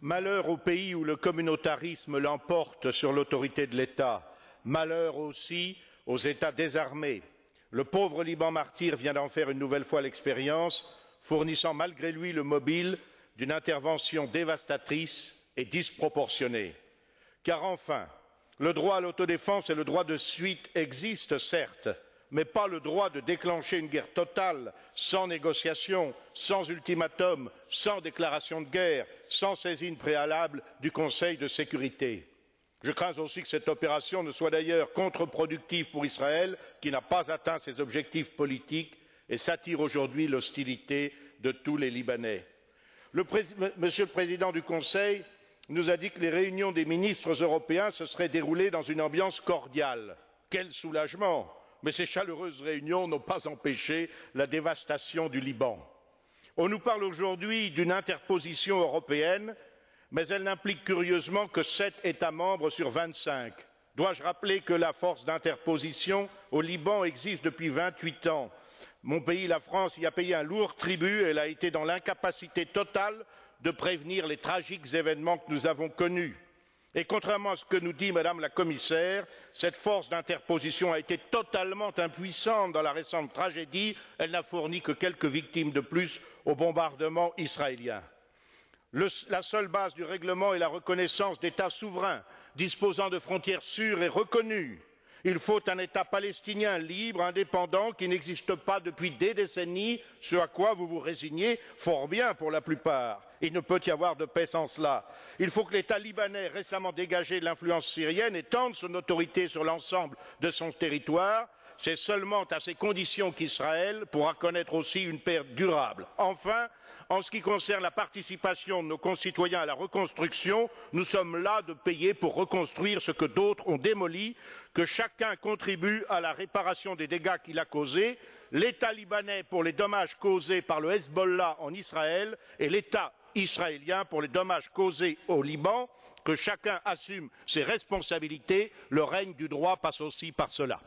Malheur au pays où le communautarisme l'emporte sur l'autorité de l'État. Malheur aussi aux États désarmés. Le pauvre Liban martyr vient d'en faire une nouvelle fois l'expérience, fournissant malgré lui le mobile d'une intervention dévastatrice et disproportionnée. Car enfin, le droit à l'autodéfense et le droit de suite existent, certes, mais pas le droit de déclencher une guerre totale, sans négociation, sans ultimatum, sans déclaration de guerre, sans saisine préalable du Conseil de sécurité. Je crains aussi que cette opération ne soit d'ailleurs contre-productive pour Israël, qui n'a pas atteint ses objectifs politiques et s'attire aujourd'hui l'hostilité de tous les Libanais. Monsieur le Président du Conseil nous a dit que les réunions des ministres européens se seraient déroulées dans une ambiance cordiale. Quel soulagement! Mais ces chaleureuses réunions n'ont pas empêché la dévastation du Liban. On nous parle aujourd'hui d'une interposition européenne, mais elle n'implique curieusement que 7 États membres sur 25. Dois-je rappeler que la force d'interposition au Liban existe depuis 28 ans? Mon pays, la France, y a payé un lourd tribut et elle a été dans l'incapacité totale de prévenir les tragiques événements que nous avons connus. Et contrairement à ce que nous dit Madame la Commissaire, cette force d'interposition a été totalement impuissante dans la récente tragédie. Elle n'a fourni que quelques victimes de plus au bombardement israélien. La seule base du règlement est la reconnaissance d'États souverains, disposant de frontières sûres et reconnues. Il faut un État palestinien libre, indépendant, qui n'existe pas depuis des décennies, ce à quoi vous vous résignez fort bien pour la plupart. Il ne peut y avoir de paix sans cela. Il faut que l'État libanais, récemment dégagé de l'influence syrienne, étende son autorité sur l'ensemble de son territoire. C'est seulement à ces conditions qu'Israël pourra connaître aussi une paix durable. Enfin, en ce qui concerne la participation de nos concitoyens à la reconstruction, nous sommes là de payer pour reconstruire ce que d'autres ont démoli, que chacun contribue à la réparation des dégâts qu'il a causés, l'État libanais pour les dommages causés par le Hezbollah en Israël et l'État israélien pour les dommages causés au Liban, que chacun assume ses responsabilités. Le règne du droit passe aussi par cela.